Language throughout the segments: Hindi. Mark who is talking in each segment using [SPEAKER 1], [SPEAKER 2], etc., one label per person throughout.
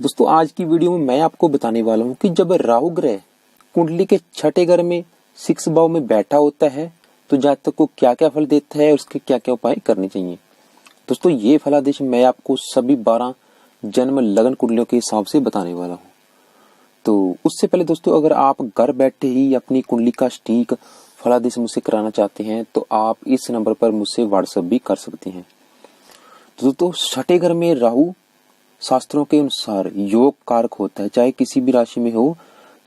[SPEAKER 1] दोस्तों आज की वीडियो में मैं आपको बताने वाला हूँ कि जब राहु ग्रह कुंडली के छठे घर में 6 भाव में बैठा होता है तो जातक को क्या क्या फल देता है और उसके क्या क्या उपाय करने चाहिए। दोस्तों ये फलादेश मैं आपको सभी 12 जन्म लगन कुंडलियों के हिसाब से बताने वाला हूँ। तो उससे पहले दोस्तों अगर आप घर बैठे ही अपनी कुंडली का सटीक फलादेश मुझसे कराना चाहते हैं तो आप इस नंबर पर मुझसे व्हाट्सएप भी कर सकते हैं। तो दोस्तों छठे घर में राहु शास्त्रों के अनुसार योग कारक होता है, चाहे किसी भी राशि में हो,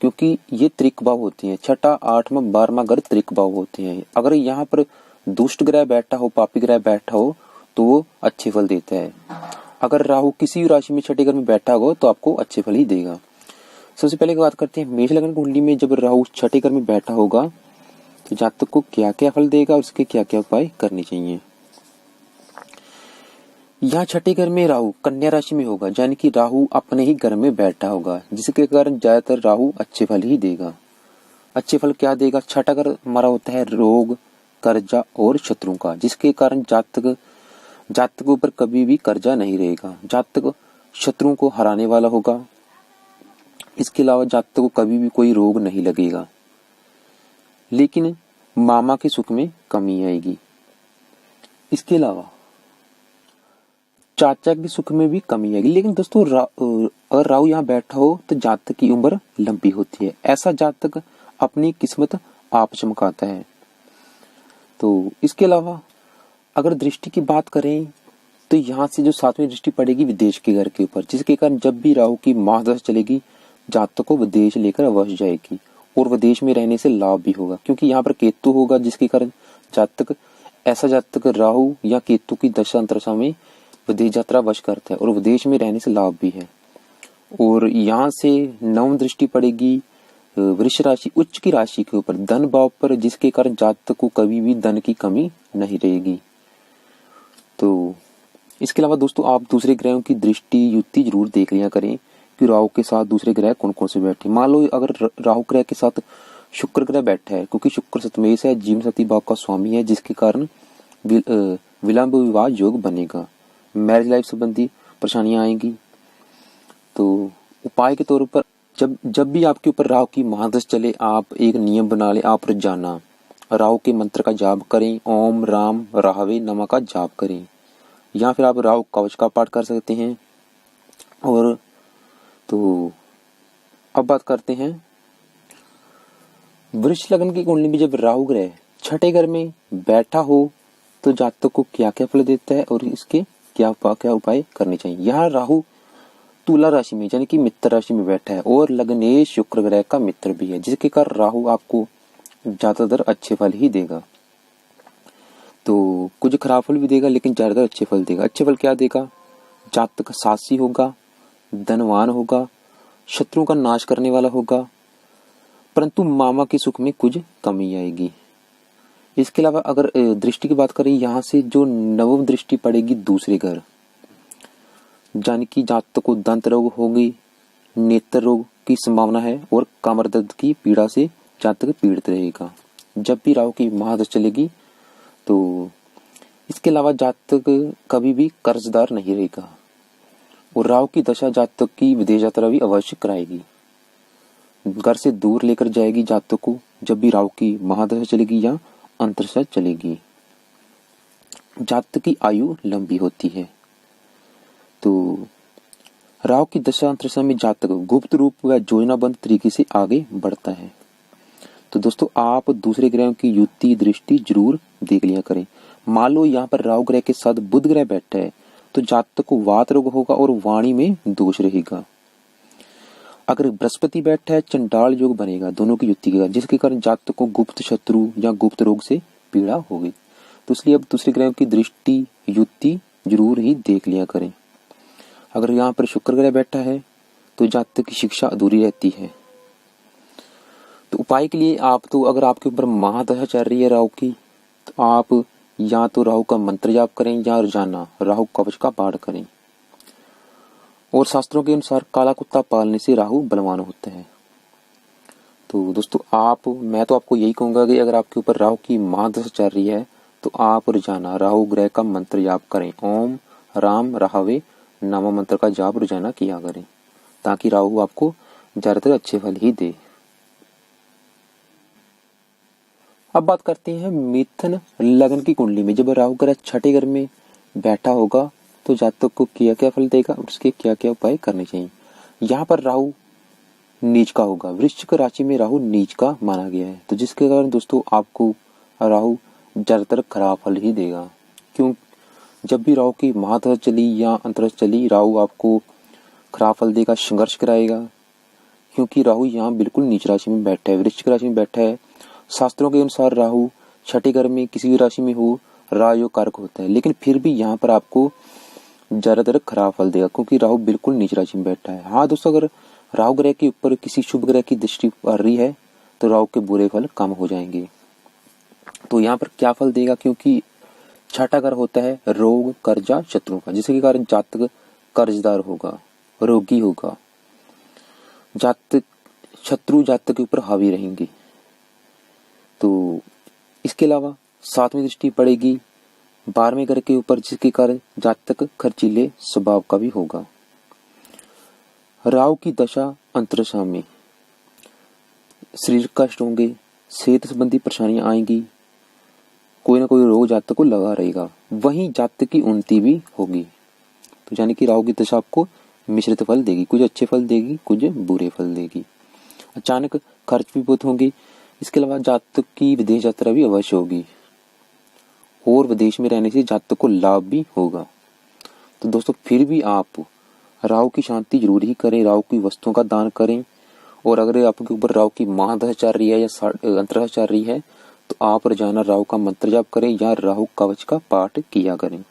[SPEAKER 1] क्योंकि ये त्रिक भाव होती हैं। छठा, आठवां, 12वां घर त्रिक भाव होते हैं। अगर यहाँ पर दुष्ट ग्रह बैठा हो, पापी ग्रह बैठा हो तो वो अच्छे फल देता है। अगर राहु किसी भी राशि में छठे घर में बैठा हो तो आपको अच्छे फल ही देगा। सबसे पहले बात करते हैं मेष लग्न कुंडली में जब राहु छठे घर में बैठा होगा तो जातक को क्या क्या फल देगा और उसके क्या क्या उपाय करने चाहिए। यहाँ छठे घर में राहु कन्या राशि में होगा, यानी कि राहु अपने ही घर में बैठा होगा, जिसके कारण ज्यादातर राहु अच्छे फल ही देगा। अच्छे फल क्या देगा? छठा घर हमारा होता है रोग, कर्जा और शत्रुओं का, जिसके कारण जातक के ऊपर कभी भी कर्जा नहीं रहेगा। जातक शत्रुओं को हराने वाला होगा। इसके अलावा जातक को कभी भी कोई रोग नहीं लगेगा, लेकिन मामा के सुख में कमी आएगी। इसके अलावा चाचा की सुख में भी कमी आएगी। लेकिन दोस्तों अगर राहु यहाँ बैठा हो तो जातक की उम्र लंबी होती है। ऐसा जातक अपनी किस्मत आप चमकाता है। तो इसके अलावा अगर दृष्टि की बात करें तो यहाँ से जो 7वीं दृष्टि पड़ेगी विदेश के घर के ऊपर, जिसके कारण जब भी राहु की महादशा चलेगी जातक को विदेश लेकर अवश्य जाएगी और विदेश में रहने से लाभ भी होगा, क्योंकि यहाँ पर केतु होगा, जिसके कारण ऐसा जातक राहु या केतु की दशा अंतरदशा में विदेश यात्रा वश करता है और विदेश में रहने से लाभ भी है। और यहाँ से 9वीं दृष्टि पड़ेगी वृष राशि उच्च की राशि के ऊपर, धन भाव पर, जिसके कारण जातक को कभी भी धन की कमी नहीं रहेगी। तो इसके अलावा दोस्तों आप दूसरे ग्रहों की दृष्टि युति जरूर देख लिया करें कि राहु के साथ दूसरे ग्रह कौन कौन से बैठे। मान लो अगर राहु ग्रह के साथ शुक्र ग्रह बैठा है, क्योंकि शुक्र सतमेश है, जीवन साथी भाव का स्वामी है, जिसके कारण विलंब विवाह योग बनेगा, मैरिज लाइफ संबंधी परेशानियां आएंगी। तो उपाय के तौर पर जब भी आपके ऊपर राहु की महादशा चले, आप एक नियम बना ले, आप रोजाना राहु के मंत्र का जाप करें, ओम राम राहवे नमः का जाप करें, या फिर आप राहु कवच का पाठ कर सकते हैं। और तो अब बात करते हैं वृष लग्न की कुंडली में जब राहु ग्रह छठे घर में बैठा हो तो जातक को क्या क्या फल देता है और इसके क्या उपाय करने चाहिए। यहाँ राहु तुला राशि में यानी कि मित्र राशि में बैठा है और लग्नेश शुक्र ग्रह का मित्र भी है, जिसके कारण राहु आपको ज्यादातर अच्छे फल ही देगा। तो कुछ खराब फल भी देगा, लेकिन ज्यादातर अच्छे फल देगा। अच्छे फल क्या देगा? जातक साहसी होगा, धनवान होगा, शत्रुओं का नाश करने वाला होगा, परंतु मामा के सुख में कुछ कमी आएगी। इसके अलावा अगर दृष्टि की बात करें, यहाँ से जो 9वीं दृष्टि पड़ेगी दूसरे घर, यानी कि जातक को दंत रोग होगी, नेत्र रोग की संभावना है और कमर दर्द की पीड़ा से जातक पीड़ित रहेगा जब भी राहु की महादशा चलेगी। तो इसके अलावा जातक कभी भी कर्जदार नहीं रहेगा और राहु की दशा जातक की विदेश यात्रा भी अवश्य कराएगी, घर से दूर लेकर जाएगी जातक को जब भी राहु की महादशा चलेगी या अंतरदशा चलेगी। जातक की आयु लंबी होती है। तो राहु की दशा अंतरदशा में जातक गुप्त रूप व योजनाबद्ध तरीके से आगे बढ़ता है। तो दोस्तों आप दूसरे ग्रहों की युति दृष्टि जरूर देख लिया करें। मान लो यहाँ पर राहु ग्रह के साथ बुध ग्रह बैठा है तो जातक को वात रोग होगा और वाणी में दोष रहेगा। अगर बृहस्पति बैठा है चंडाल योग बनेगा दोनों की युति के, जिसके कारण जातक को गुप्त शत्रु या गुप्त रोग से पीड़ा होगी। तो इसलिए अब दूसरे ग्रहों की दृष्टि युति जरूर ही देख लिया करें। अगर यहाँ पर शुक्र ग्रह बैठा है तो जातक की शिक्षा अधूरी रहती है। तो उपाय के लिए आप तो अगर आपके ऊपर महादशा चल रही है राहु की, तो आप या तो राहु का मंत्र जाप करें या रोजाना राहु कवच का पाठ करें। और शास्त्रों के अनुसार काला कुत्ता पालने से राहु बलवान होता है। तो दोस्तों मैं तो आपको यही कहूंगा कि अगर आपके ऊपर राहु की महादशा चल रही है तो आप रोजाना राहु ग्रह का मंत्र जाप करें, ओम राम राहवे नमः मंत्र का जाप रोजाना किया करें। ताकि राहु आपको ज्यादातर अच्छे फल ही दे। अब बात करते हैं मिथुन लग्न की कुंडली में जब राहु ग्रह छठे घर में बैठा होगा तो जातक को क्या क्या फल देगा और उसके क्या क्या उपाय करने चाहिए। यहाँ पर राहु नीच का होगा, वृश्चिक राशि में राहु नीच का माना गया है, तो जिसके कारण दोस्तों आपको राहु ज्यादातर खराब फल ही देगा। क्यों? जब भी राहु की महादशा चली या अंतरदशा चली, राहु आपको खराब फल देगा, संघर्ष कराएगा, क्योंकि राहु यहाँ बिल्कुल नीच राशि में बैठा है, वृश्चिक राशि में बैठा है। शास्त्रों के अनुसार राहु छठे घर में किसी भी राशि में हो राजयोग कारक होता है, लेकिन फिर भी यहाँ पर आपको ज्यादातर खराब फल देगा क्योंकि राहु बिल्कुल नीच राशि में बैठा है। हाँ दोस्तों, अगर राहु ग्रह के ऊपर किसी शुभ ग्रह की दृष्टि पड़ रही है तो राहु के बुरे फल कम हो जाएंगे। तो यहाँ पर क्या फल देगा, क्योंकि छठा घर होता है रोग कर्जा शत्रु का, जिसके कारण जातक कर्जदार होगा, रोगी होगा, जातक शत्रु जातक के ऊपर हावी रहेंगे। तो इसके अलावा सातवीं दृष्टि पड़ेगी 12वें घर के ऊपर, जिसके कारण जातक खर्चीले स्वभाव का भी होगा। राहु की दशा अंतरदशा में शरीर कष्ट होंगे, सेहत संबंधी परेशानियां आएंगी, कोई ना कोई रोग जातक को लगा रहेगा, वहीं जातक की उन्नति भी होगी। तो यानी कि राहु की दशा आपको मिश्रित फल देगी, कुछ अच्छे फल देगी, कुछ बुरे फल देगी। अचानक खर्च भी बहुत होंगे। इसके अलावा जातक की विदेश यात्रा भी अवश्य होगी और विदेश में रहने से जातक को लाभ भी होगा। तो दोस्तों फिर भी आप राहु की शांति जरूर ही करें, राहु की वस्तुओं का दान करें, और अगर आपके ऊपर राहु की महादशा चल रही है या अंतरदशा चल रही है तो आप रोजाना राहु का मंत्र जाप करें या राहु कवच का पाठ किया करें।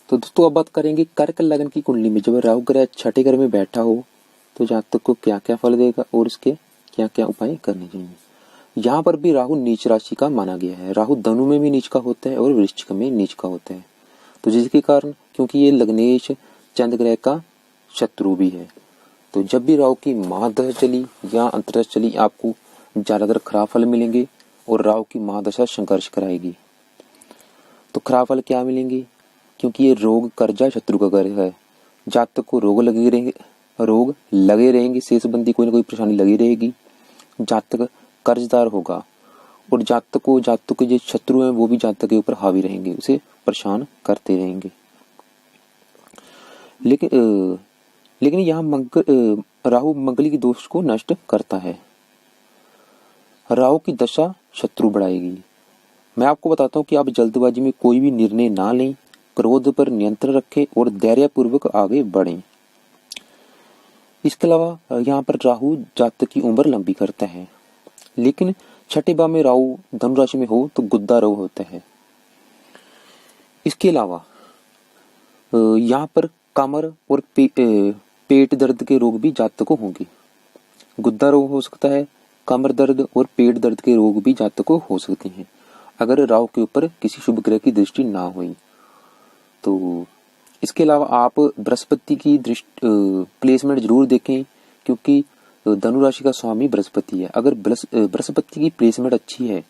[SPEAKER 1] तो दोस्तों अब बात करेंगे कर्क लग्न की कुंडली में जब राहु ग्रह छठे घर में बैठा हो तो जातक को क्या क्या फल देगा और उसके क्या क्या उपाय करने चाहिए। यहाँ पर भी राहु नीच राशि का माना गया है, राहु धनु में भी नीच का होता है और वृश्चिक में नीच का होता है। तो जिसके कारण क्योंकि ये लग्नेश चंद्र ग्रह का शत्रु भी है, तो जब भी राहु की महादशा चली या अंतरदशा चली आपको ज्यादातर खराब फल मिलेंगे और राहु की महादशा संघर्ष कराएगी। तो खराब फल क्या मिलेंगे, क्योंकि ये रोग कर्जा शत्रु का घर है, जातक को रोग लगे रहेंगे, सेहत संबंधी कोई ना कोई परेशानी लगी रहेगी, जातक कर्जदार होगा और जातक के जो शत्रु हैं वो भी जातक के ऊपर हावी रहेंगे, उसे परेशान करते रहेंगे। लेकिन यहाँ राहु मंगली के दोष को नष्ट करता है। राहु की दशा शत्रु बढ़ाएगी। मैं आपको बताता हूँ कि आप जल्दबाजी में कोई भी निर्णय ना लें, क्रोध पर नियंत्रण रखें और धैर्यपूर्वक आगे बढ़ें। इसके अलावा यहाँ पर राहु जातक की उम्र लंबी करता है, लेकिन छठे भाव में राहु धनु राशि में हो तो गुद्दा रोग होता है। इसके अलावा यहाँ पर कमर और पेट दर्द के रोग भी जातक को होंगे। गुद्दा रोग हो सकता है, कमर दर्द और पेट दर्द के रोग भी जातक को हो सकते हैं अगर राहु के ऊपर किसी शुभ ग्रह की दृष्टि ना हुई तो। इसके अलावा आप बृहस्पति की प्लेसमेंट जरूर देखें, क्योंकि धनु राशि का स्वामी बृहस्पति है। अगर बृहस्पति की प्लेसमेंट अच्छी है,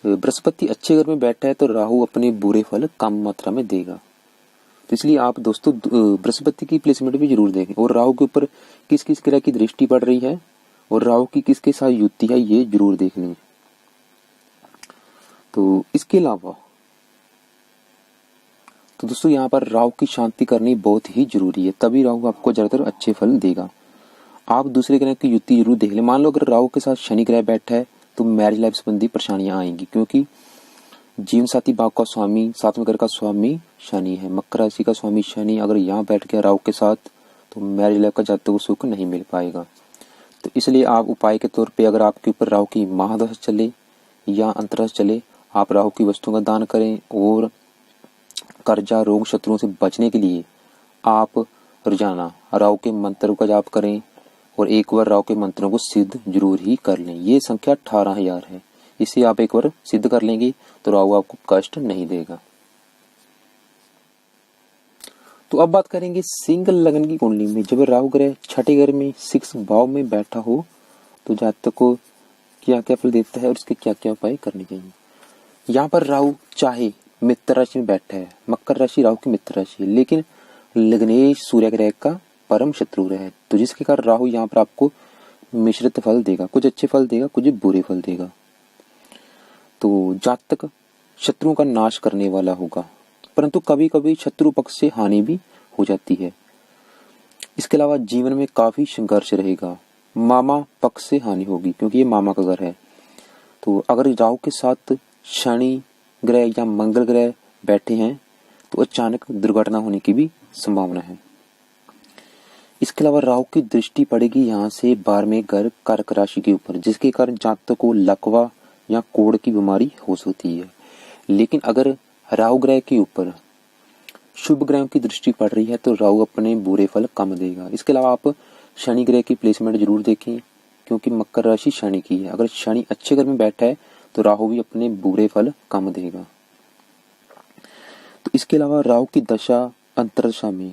[SPEAKER 1] बृहस्पति अच्छे घर में बैठा है तो राहु अपने बुरे फल कम मात्रा में देगा। तो इसलिए आप दोस्तों बृहस्पति की प्लेसमेंट भी जरूर देखें और राहु के ऊपर किस किस ग्रह की दृष्टि पड़ रही है और राहु की किसके साथ युति है ये जरूर देख लें। तो इसके अलावा तो दोस्तों यहाँ पर राहु की शांति करनी बहुत ही जरूरी है, तभी राहु आपको ज्यादातर अच्छे फल देगा। आप दूसरे ग्रह की युति जरूर देख लें। मान लो अगर राहु के साथ शनि ग्रह बैठा है तो मैरिज लाइफ संबंधी परेशानियां आएंगी, क्योंकि जीवन साथी भाव का स्वामी, सातवें घर का स्वामी शनि है, मकर राशि का स्वामी शनि अगर यहाँ बैठ गया राहु के साथ तो मैरिज लाइफ का जातक को सुख नहीं मिल पाएगा। तो इसलिए आप उपाय के तौर पे अगर आपके ऊपर राहु की महादशा चले या अंतरदशा चले, आप राहु की वस्तुओं का दान करें और कर्जा रोग शत्रुओं से बचने के लिए आप रोजाना राहु के मंत्रों का जाप करें और एक बार राहु के मंत्रों को सिद्ध जरूर ही कर लें। ये संख्या 18,000 है, इसे आप एक बार सिद्ध कर लेंगे तो राहु आपको कष्ट नहीं देगा। तो अब बात करेंगे सिंह लग्न की कुंडली में जब राहु ग्रह छठे घर में 6 भाव में बैठा हो तो जातक को क्या क्या फल देता है और उसके क्या क्या उपाय करने चाहिए। यहाँ पर राहु चाहे मित्र राशि में बैठा है। मकर राशि राहु की मित्र राशि है, लेकिन लग्नेश सूर्य ग्रह का परम शत्रु ग्रह है, तो जिसके कारण राहु यहाँ पर आपको मिश्रित फल देगा, कुछ अच्छे फल देगा, कुछ बुरे फल देगा। तो जातक शत्रुओं का नाश करने वाला होगा, परंतु कभी कभी शत्रु पक्ष से हानि भी हो जाती है। इसके अलावा जीवन में काफी संघर्ष रहेगा। मामा पक्ष से हानि होगी, क्योंकि ये मामा का घर है। तो अगर राहु के साथ शनि ग्रह या मंगल ग्रह बैठे हैं तो अचानक दुर्घटना होने की भी संभावना है। इसके अलावा राहु की दृष्टि पड़ेगी यहाँ से 12वें घर कर्क राशि के ऊपर, जिसके कारण जातक को लकवा या कोढ़ की बीमारी हो सकती है। लेकिन अगर राहु ग्रह के ऊपर शुभ ग्रहों की दृष्टि पड़ रही है तो राहु अपने बुरे फल कम देगा। इसके अलावा आप शनि ग्रह की प्लेसमेंट जरूर देखें, क्योंकि मकर राशि शनि की है। अगर शनि अच्छे घर में बैठा है तो राहु भी अपने बुरे फल कम देगा। तो इसके अलावा राहु की दशा अंतरदशा में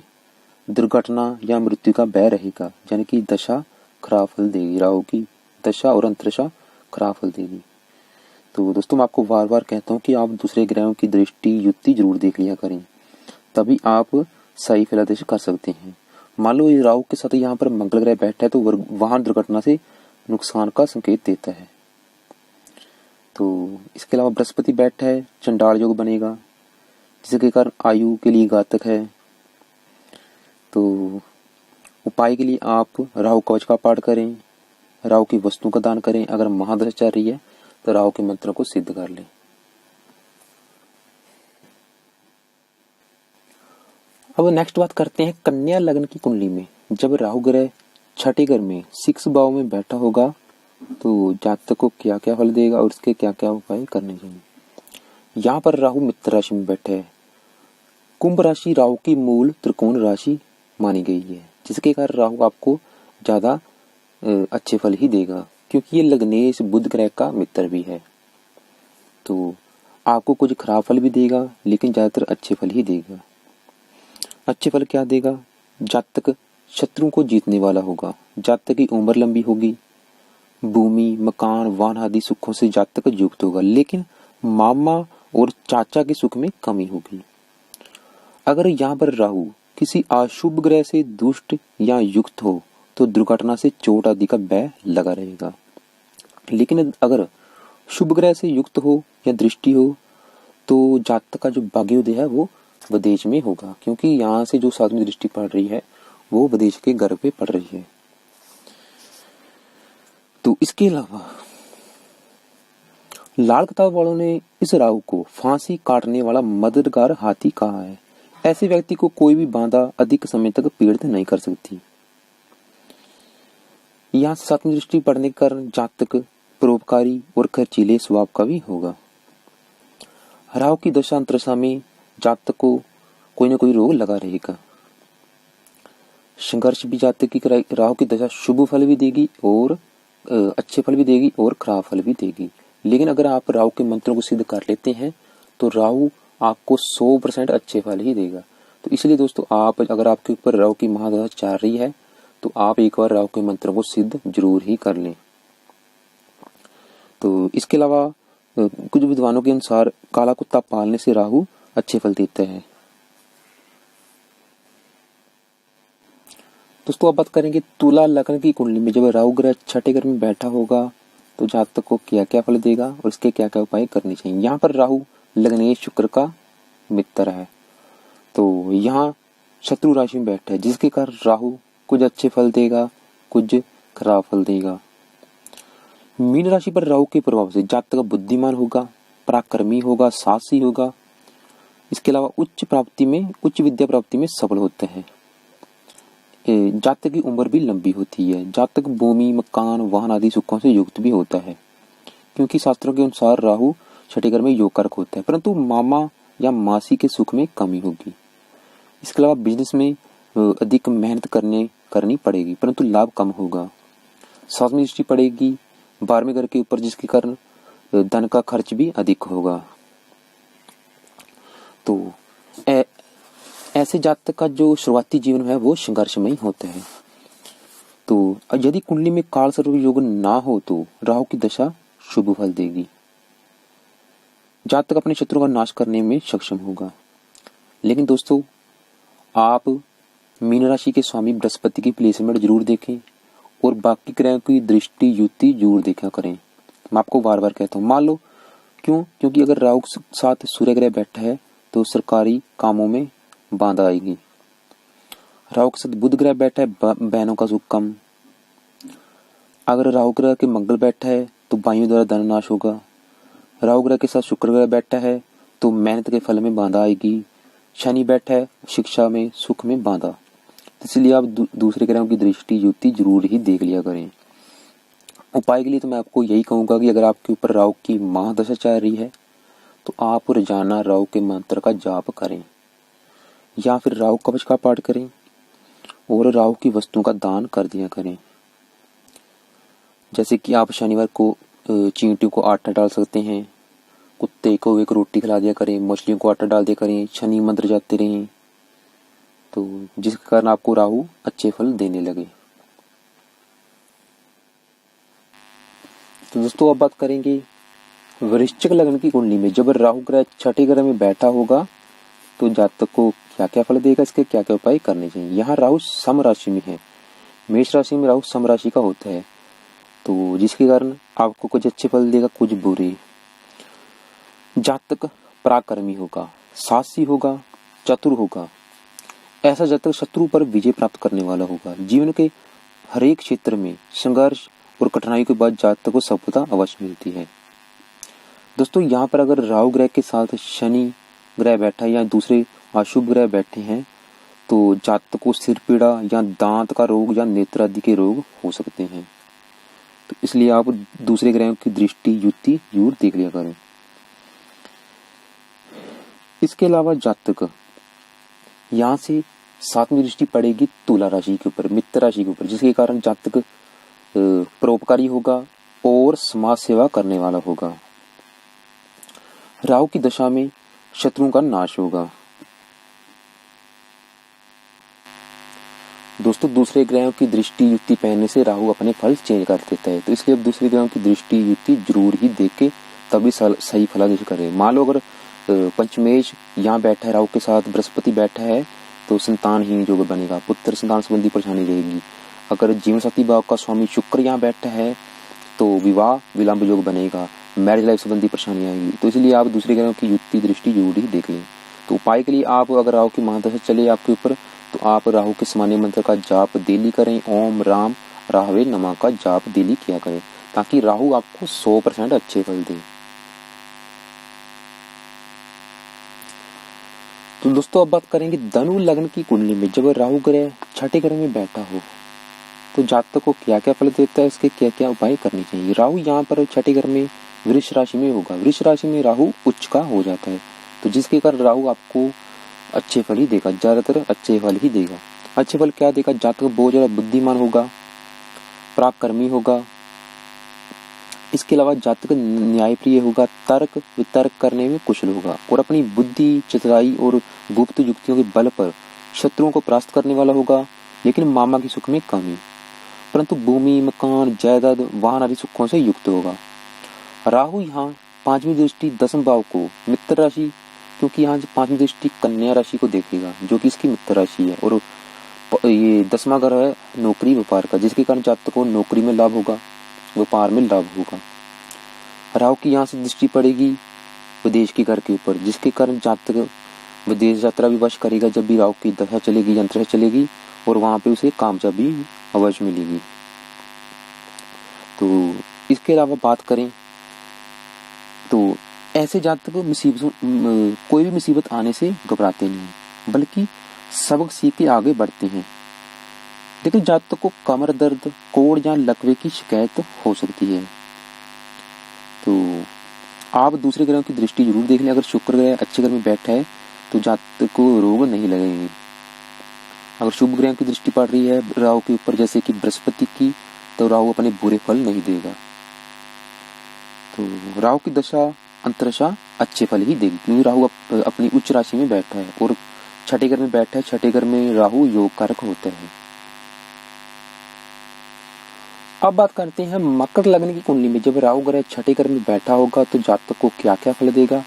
[SPEAKER 1] दुर्घटना या मृत्यु का भय रहेगा, यानी कि दशा खराब फल देगी। राहु की दशा और अंतरदशा खराब फल देगी। तो दोस्तों मैं आपको बार बार कहता हूँ कि आप दूसरे ग्रहों की दृष्टि युक्ति जरूर देख लिया करें, तभी आप सही फलादेश कर सकते हैं। मान लो ये राहु के साथ यहाँ पर मंगल ग्रह बैठा है तो वाहन दुर्घटना से नुकसान का संकेत देता है। तो इसके अलावा बृहस्पति बैठा है, चंडाल योग बनेगा, जिसके कारण आयु के लिए घातक है। तो उपाय के लिए आप राहु कवच का पाठ करें, राहु की वस्तु का दान करें। अगर महादशा चल रही है तो राहु के मंत्र को सिद्ध कर लें। अब नेक्स्ट बात करते हैं कन्या लग्न की कुंडली में जब राहु ग्रह छठे घर में 6 भाव में बैठा होगा तो जातक को क्या क्या फल देगा और उसके क्या क्या उपाय करने चाहिए। यहाँ पर राहु मित्र राशि में बैठे है। कुंभ राशि राहु की मूल त्रिकोण राशि मानी गई है, जिसके कारण राहु आपको ज्यादा अच्छे फल ही देगा, क्योंकि ये लग्नेश बुध ग्रह का मित्र भी है। तो आपको कुछ खराब फल भी देगा, लेकिन ज्यादातर अच्छे फल ही देगा। अच्छे फल क्या देगा? जातक शत्रुओं को जीतने वाला होगा, जातक की उम्र लंबी होगी, भूमि मकान वाहन आदि सुखों से जातक युक्त होगा, लेकिन मामा और चाचा के सुख में कमी होगी। अगर यहाँ पर राहु किसी अशुभ ग्रह से दुष्ट या युक्त हो तो दुर्घटना से चोट आदि का भय लगा रहेगा। लेकिन अगर शुभ ग्रह से युक्त हो या दृष्टि हो तो जातक का जो भाग्योदय है वो विदेश में होगा, क्योंकि यहाँ से जो 7वीं दृष्टि पड़ रही है वो विदेश के घर पे पड़ रही है। तो इसके अलावा लाल किताब वालों ने इस राहु को फांसी काटने वाला मददगार हाथी कहा है। ऐसे व्यक्ति को कोई भी बाधा अधिक समय तक पीड़ित नहीं कर सकती। यहाँ से 7वीं दृष्टि पड़ने के कारण जातक परोपकारी और खर्चीले स्वभाव का भी होगा। राहु की दशा अंतरदशा में जातक को कोई ना कोई रोग लगा रहेगा। संघर्ष भी जातक की राहु की दशा शुभ फल भी देगी और अच्छे फल भी देगी और खराब फल भी देगी। लेकिन अगर आप राहु के मंत्रों को सिद्ध कर लेते हैं तो राहु आपको 100% अच्छे फल ही देगा। तो इसलिए दोस्तों आप अगर आपके ऊपर राहु की महादशा चल रही है तो आप एक बार राहु के मंत्रों को सिद्ध जरूर ही कर लें। तो इसके अलावा कुछ विद्वानों के अनुसार काला कुत्ता पालने से राहु अच्छे फल देता है। दोस्तों अब बात करेंगे तुला लग्न की कुंडली में जब राहु ग्रह छठे घर में बैठा होगा तो जातक को क्या क्या फल देगा और इसके क्या क्या उपाय करने चाहिए। यहाँ पर राहु लग्नेश शुक्र का मित्र है, तो यहाँ शत्रु राशि में बैठा है, जिसके कारण राहु कुछ अच्छे फल देगा, कुछ खराब फल देगा। मीन राशि पर राहु के प्रभाव से जातक बुद्धिमान होगा, पराक्रमी होगा, साहसी होगा। इसके अलावा उच्च विद्या प्राप्ति में सफल होते हैं। जातक की उम्र भी लंबी होती है। जातक भूमि मकान वाहन आदि सुखों से युक्त भी होता है, क्योंकि शास्त्रों के अनुसार राहु छठे घर में योग कारक होता है, परंतु मामा या मासी के सुख में कमी होगी। इसके अलावा बिजनेस में अधिक मेहनत करनी पड़ेगी, परंतु लाभ कम होगा। 7वीं दृष्टि पड़ेगी 12वें घर के ऊपर, जिसके कारण धन का खर्च भी अधिक होगा। तो ऐसे जातक का जो शुरुआती जीवन है वो संघर्षमय होता है। तो यदि कुंडली में काल सर्व योग ना हो तो राहु की दशा शुभ फल देगी। जातक अपने शत्रु का नाश करने में सक्षम होगा। लेकिन दोस्तों, आप मीन राशि के स्वामी बृहस्पति की प्लेसमेंट जरूर देखें और बाकी ग्रहों की दृष्टि युति जरूर देखा करें। मैं आपको बार बार कहता हूँ, मान लो क्योंकि अगर राहु के साथ सूर्य ग्रह बैठा है तो सरकारी कामों में बाधा आएगी। राहु के साथ बुध ग्रह बैठा है, बहनों का सुख कम। अगर राहु ग्रह के मंगल बैठा है तो भाइयों द्वारा धन नाश होगा। राहु ग्रह के साथ शुक्र ग्रह बैठा है तो मेहनत के फल में बाधा आएगी। शनि बैठा है, शिक्षा में सुख में बाधा। इसलिए आप दूसरे ग्रहों की दृष्टि युति जरूर ही देख लिया करें। उपाय के लिए तो मैं आपको यही कहूंगा कि अगर आपके ऊपर राहु की महादशा चल रही है तो आप रोजाना राहु के मंत्र का जाप करें या फिर राहु कवच का पाठ करें और राहु की वस्तुओं का दान कर दिया करें। जैसे कि आप शनिवार को चींटियों को आटा डाल सकते हैं, कुत्ते को एक रोटी खिला दिया करें, मछलियों को आटा डाल दिया करें, शनि मंत्र जाते रहें, तो जिसके कारण आपको राहु अच्छे फल देने लगे। तो दोस्तों, अब बात करेंगे वृश्चिक लग्न की कुंडली में जब राहु ग्रह छठे घर में बैठा होगा तो जातक को क्या क्या फल देगा, इसके क्या क्या उपाय करने चाहिए। यहाँ राहु सम राशि में है, मेष राशि में राहु सम राशि का होता है, तो जिसके कारण आपको कुछ अच्छे फल देगा, कुछ बुरे। जातक पराक्रमी होगा, साहसी होगा, चतुर होगा। ऐसा जातक शत्रु पर विजय प्राप्त करने वाला होगा। जीवन के हरेक क्षेत्र में संघर्ष और कठिनाई के बाद जातक को सफलता अवश्य मिलती है। दोस्तों, यहाँ पर अगर राहु ग्रह के साथ शनि ग्रह बैठा है या दूसरे अशुभ ग्रह बैठे हैं तो जातक को सिर पीड़ा या दांत का रोग या नेत्र आदि के रोग हो सकते हैं। तो इसलिए आप दूसरे ग्रहों की दृष्टि युति जरूर देख लिया करें। इसके अलावा जातक यहाँ से 7वीं दृष्टि पड़ेगी तुला राशि के ऊपर, मित्र राशि के ऊपर, जिसके कारण जातक परोपकारी होगा और समाज सेवा करने वाला होगा। राहु की दशा में शत्रुओं का नाश होगा। दोस्तों, दूसरे ग्रहों की दृष्टि युक्ति पहनने से राहु अपने फल चेंज कर देता है, तो इसलिए अब दूसरे ग्रहों की दृष्टि युक्ति जरूर ही देख के तभी सही फलादेश करें। मान लो अगर पंचमेश यहाँ बैठा है, राहु के साथ बृहस्पति बैठा है तो संतानहीन योग बनेगा, पुत्र संतान संबंधी परेशानी रहेगी। अगर जीवन साथी भाव का स्वामी शुक्र यहाँ बैठा है तो विवाह विलंब योग बनेगा, मैरिज लाइफ संबंधी परेशानी आएगी। तो इसलिए आप दूसरे ग्रहों की युक्ति दृष्टि जरूर ही देख लें। तो उपाय के लिए आप अगर राहु की महादशा चले आपके ऊपर तो आप राहु के सामान्य मंत्र का जाप डेली करें। ओम राम राहवे नमः का जाप डेली किया करें ताकि राहु आपको 100% अच्छे फल दे। तो दोस्तों, अब बात करेंगे धनु लग्न की कुंडली में जब राहु ग्रह छठे घर में बैठा हो तो जातक को क्या क्या फल देता है, इसके क्या क्या उपाय करने चाहिए। राहु यहाँ पर छठे घर में वृष राशि में होगा। वृष राशि में राहु उच्च का हो जाता है, तो जिसके कारण राहु आपको अच्छे फल ही देगा, ज्यादातर अच्छे फल ही देगा। अच्छे फल क्या देगा, जातक बहुत ज्यादा बुद्धिमान होगा, पराक्रमी होगा। इसके अलावा जातक न्यायप्रिय होगा, तर्क वितर्क करने में कुशल होगा और अपनी बुद्धि चतुराई और गुप्त युक्तियों के बल पर शत्रुओं को परास्त करने वाला होगा। लेकिन मामा की सुख में कमी, परंतु भूमि मकान जायदाद वाहन आदि सुखों से युक्त होगा। राहु यहाँ 5वीं दृष्टि 10वें भाव को मित्र राशि, क्योंकि यहाँ 5वीं दृष्टि कन्या राशि को देखेगा जो कि इसकी मित्र राशि है, और ये 10वां घर है नौकरी व्यापार का, जिसके कारण जातक को नौकरी में लाभ होगा, व्यापार में लाभ होगा। राहु की यहाँ से दृष्टि पड़ेगी विदेश के घर के ऊपर, जिसके कारण जातक विदेश यात्रा भी वश करेगा जब भी राहु की दशा चलेगी, यंत्र चलेगी, और वहां पे उसे कामयाबी अवश्य मिलेगी। तो इसके अलावा बात करें तो ऐसे जातक कोई भी मुसीबत आने से घबराते नहीं, बल्कि सबक सीख के आगे बढ़ते हैं। लेकिन जातक को कमर दर्द, कोढ़ या लकवे की शिकायत हो सकती है, तो आप दूसरे ग्रहों की दृष्टि जरूर देख लें। अगर शुक्र ग्रह अच्छे घर में बैठा है तो जातक को रोग नहीं लगेंगे। अगर शुभ ग्रह की दृष्टि पड़ रही है राहु के ऊपर, जैसे कि बृहस्पति की, तो राहु अपने बुरे फल नहीं देगा। तो राहु की दशा अंतरशा अच्छे फल ही देगी, क्योंकि राहु अपनी उच्च राशि में बैठा है और छठे घर में बैठा है। छठे घर में राहु योग कारक होता है। अब बात करते हैं मकर लग्न की कुंडली में जब राहु ग्रह छठे घर में बैठा होगा तो जातक को क्या क्या फल देगा,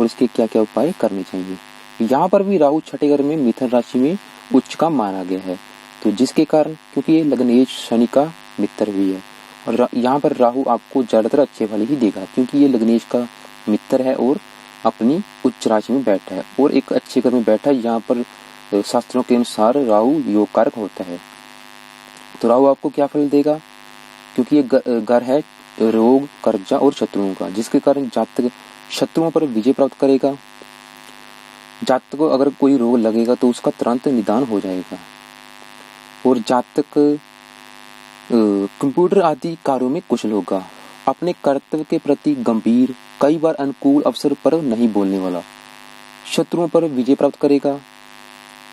[SPEAKER 1] और इसके क्या क्या उपाय करने चाहिए। यहाँ पर भी राहु छठे घर में मिथुन राशि में उच्च का माना गया है, तो जिसके कारण क्योंकि ये लग्नेश शनि का मित्र भी है और यहाँ पर राहु आपको ज्यादातर अच्छे फल ही देगा क्योंकि ये लग्नेश का मित्र है और अपनी उच्च राशि में बैठा है और एक अच्छे घर में बैठा है। यहाँ पर शास्त्रों के अनुसार राहु योग कारक होता है। तो राहु आपको क्या फल देगा, क्योंकि ये घर है रोग, कर्जा और शत्रुओं का, जिसके कारण जातक शत्रुओं पर विजय प्राप्त करेगा। जातक को अगर कोई रोग लगेगा तो उसका तुरंत निदान हो जाएगा और जातक कंप्यूटर आदि कार्यों में कुशल होगा। अपने कर्तव्य के प्रति गंभीर, कई बार अनुकूल अवसर पर नहीं बोलने वाला, शत्रुओं पर विजय प्राप्त करेगा।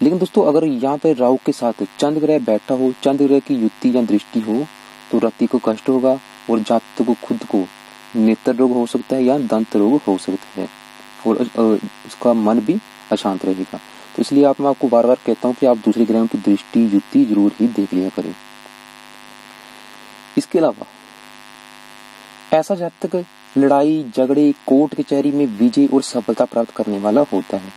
[SPEAKER 1] लेकिन दोस्तों अगर यहाँ पे राहु के साथ चंद्र ग्रह बैठा हो, चंद्र ग्रह की युति या दृष्टि हो तो रति को कष्ट होगा और जातक को खुद को नेत्र रोग हो सकता है या दंत रोग हो सकता है और उसका मन भी अशांत रहेगा। तो इसलिए मैं आपको बार बार कहता हूँ कि आप दूसरे ग्रहों की दृष्टि युति जरूर ही देख लिया करें। इसके अलावा ऐसा जातक लड़ाई झगड़े, कोर्ट कचहरी में विजय और सफलता प्राप्त करने वाला होता है।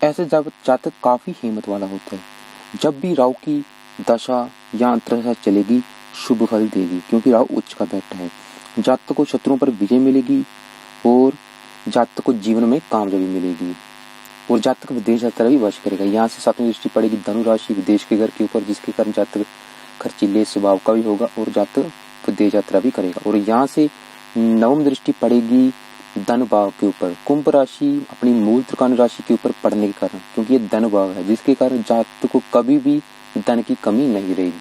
[SPEAKER 1] ऐसे जातक काफी हिम्मत वाला होता है। जब भी राहु की दशा या अंतर्दशा चलेगी शुभ फल देगी क्योंकि राहु उच्च का बैठा है। जातक को शत्रुओं पर विजय मिलेगी और जातक को जीवन में कामयाबी मिलेगी और जातक विदेश यात्रा भी वश करेगा। यहाँ से सातवीं दृष्टि पड़ेगी धनु राशि विदेश के घर के ऊपर, जिसके कारण जातक खर्चीले स्वभाव का भी होगा और जातक विदेश यात्रा भी करेगा। और यहाँ से नवम दृष्टि पड़ेगी धन भाव के ऊपर, कुंभ राशि अपनी मूल त्रिकोण राशि के ऊपर पड़ने के कारण, क्योंकि ये धन भाव है, जिसके कारण जातक को कभी भी धन की कमी नहीं रहेगी।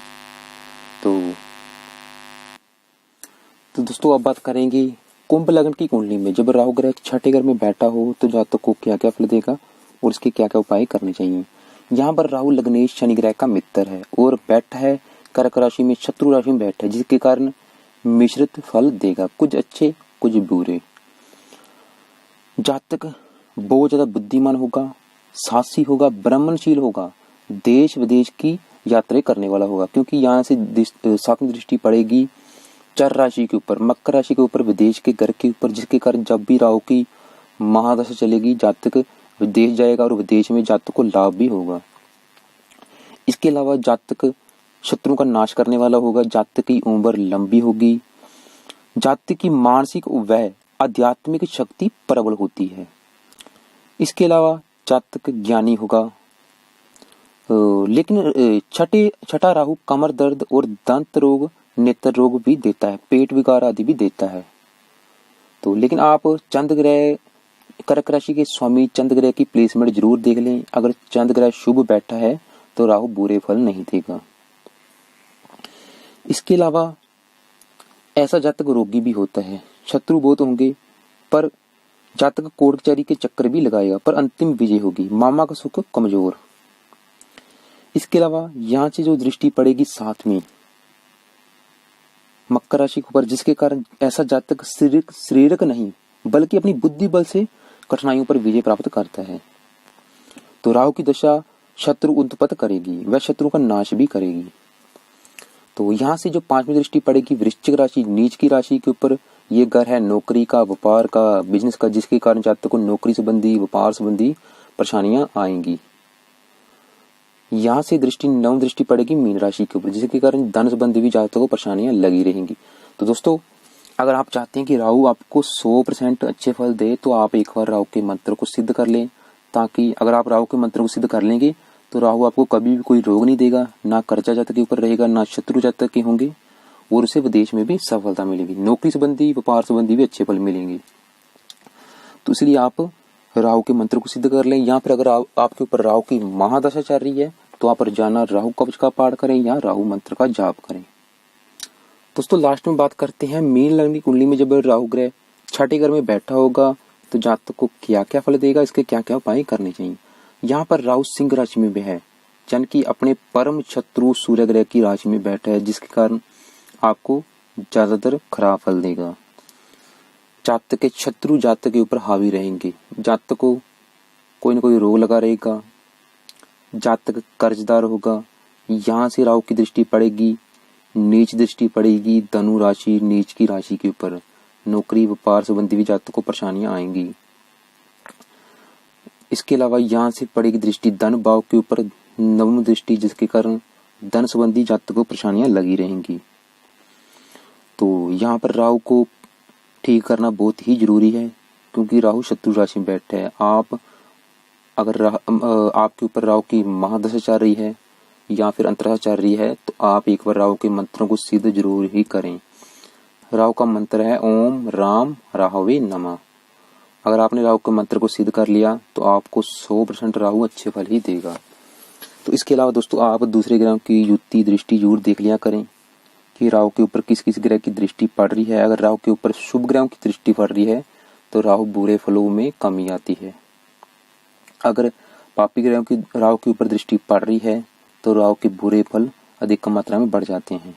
[SPEAKER 1] तो दोस्तों अब बात करेंगे कुंभ लग्न की कुंडली में जब राहु ग्रह छठे घर में बैठा हो तो जातक को क्या क्या फल देगा और इसके क्या क्या उपाय करने चाहिए। यहाँ पर राहु लग्नेश शनि ग्रह का मित्र है और बैठा है कर्क राशि में, शत्रु राशि में बैठा है, जिसके कारण मिश्रित फल देगा, कुछ अच्छे कुछ बुरे। जातक बहुत ज्यादा बुद्धिमान होगा, साहसी होगा, ब्राह्मणशील होगा, देश विदेश की यात्रा करने वाला होगा, क्योंकि यहाँ से सातवीं दृष्टि पड़ेगी चर राशि के ऊपर, मकर राशि के ऊपर, विदेश के घर के ऊपर, जिसके कारण जब भी राहु की महादशा चलेगी जातक विदेश जाएगा और विदेश में जातक को लाभ भी होगा। इसके अलावा जातक शत्रुओं का नाश करने वाला होगा, जातक की उम्र लंबी होगी, जातक की मानसिक व आध्यात्मिक शक्ति प्रबल होती है। इसके अलावा जातक ज्ञानी होगा, लेकिन छठा राहु कमर दर्द और दंत रोग, नेत्र रोग भी देता है, पेट विकार आदि भी देता है। तो लेकिन आप चंद्र ग्रह कर्क राशि के स्वामी चंद्र ग्रह की प्लेसमेंट जरूर देख लें। अगर चंद्र ग्रह शुभ बैठा है तो राहु बुरे फल नहीं देगा। इसके अलावा ऐसा जातक रोगी भी होता है, शत्रु बहुत होंगे पर जातक कोर्ट कचहरी के चक्कर भी लगाएगा पर अंतिम विजय होगी, मामा का सुख कमजोर। इसके अलावा यहाँ से जो दृष्टि पड़ेगी साथ में मकर राशि के ऊपर, जिसके कारण ऐसा जातक शारीरिक नहीं बल्कि अपनी बुद्धि बल से कठिनाइयों पर विजय प्राप्त करता है। तो राहु की दशा शत्रु उत्पन्न करेगी, वह शत्रु का नाश भी करेगी। तो यहाँ से जो पांचवी दृष्टि पड़ेगी वृश्चिक राशि नीच की राशि के ऊपर, ये घर है नौकरी का, व्यापार का, बिजनेस का, जिसके कारण जातक को नौकरी संबंधी व्यापार संबंधी परेशानियां आएंगी। यहाँ से दृष्टि नवम दृष्टि पड़ेगी मीन राशि के ऊपर, जिसके कारण धन संबंधी भी जातकों को परेशानियां लगी रहेंगी। तो दोस्तों अगर आप चाहते हैं कि राहु आपको 100% अच्छे फल दे तो आप एक बार राहु के मंत्र को सिद्ध कर लें, ताकि अगर आप राहु के मंत्र को सिद्ध कर लेंगे तो राहु आपको कभी भी कोई रोग नहीं देगा, ना कर्जा जातक के ऊपर रहेगा, ना शत्रु जातक के होंगे और उसे विदेश में भी सफलता मिलेगी, नौकरी संबंधी व्यापार संबंधी भी अच्छे फल मिलेंगे। तो इसलिए आप राहु के मंत्र को सिद्ध कर लें। यहाँ पर अगर आपके ऊपर राहु की महादशा चल रही है तो आप रोजाना राहु कवच का पाठ करें या राहु मंत्र का जाप करें। दोस्तों लास्ट में बात करते हैं मीन लग्न की कुंडली में जब राहु ग्रह छठे घर में बैठा होगा तो जातक को क्या क्या फल देगा, इसके क्या क्या उपाय करने चाहिए। यहाँ पर राहु सिंह राशि में भी है, यानी कि अपने परम शत्रु सूर्य ग्रह की राशि में बैठा है, जिसके कारण आपको ज्यादातर खराब फल देगा। जातक के शत्रु जातक के ऊपर हावी रहेंगे, जातक को कोई न कोई रोग लगा रहेगा, जातक कर्जदार होगा। यहाँ से राहु की दृष्टि पड़ेगी, नीच दृष्टि पड़ेगी धनु राशि नीच की राशि के ऊपर, नौकरी व्यापार संबंधी भी जातक को परेशानियां आएंगी। इसके अलावा यहाँ से पड़ेगी दृष्टि धन भाव के ऊपर, नवम दृष्टि, जिसके कारण धन संबंधी जातकों को परेशानियां लगी रहेंगी। तो यहाँ पर राहु को ठीक करना बहुत ही जरूरी है, क्योंकि राहु शत्रु राशि में बैठे है। आप अगर आपके ऊपर राहु की महादशा चल रही है या फिर अंतरदशा चल रही है, तो आप एक बार राहु के मंत्रों को सिद्ध जरूर ही करें। राहु का मंत्र है ओम राम राहवे नमः। अगर आपने राहु के मंत्र को सिद्ध कर लिया तो आपको 100% राहु अच्छे फल ही देगा। तो इसके अलावा दोस्तों आप दूसरे ग्रहों की युति दृष्टि जरूर देख लिया करें कि राहु के ऊपर किस किस ग्रह की दृष्टि पड़ रही है। अगर राहु के ऊपर शुभ ग्रहों की दृष्टि पड़ रही है तो राहु बुरे फलों में कमी आती है। अगर पापी ग्रहों की राहु के ऊपर दृष्टि पड़ रही है तो राहु के बुरे फल अधिक मात्रा में बढ़ जाते हैं।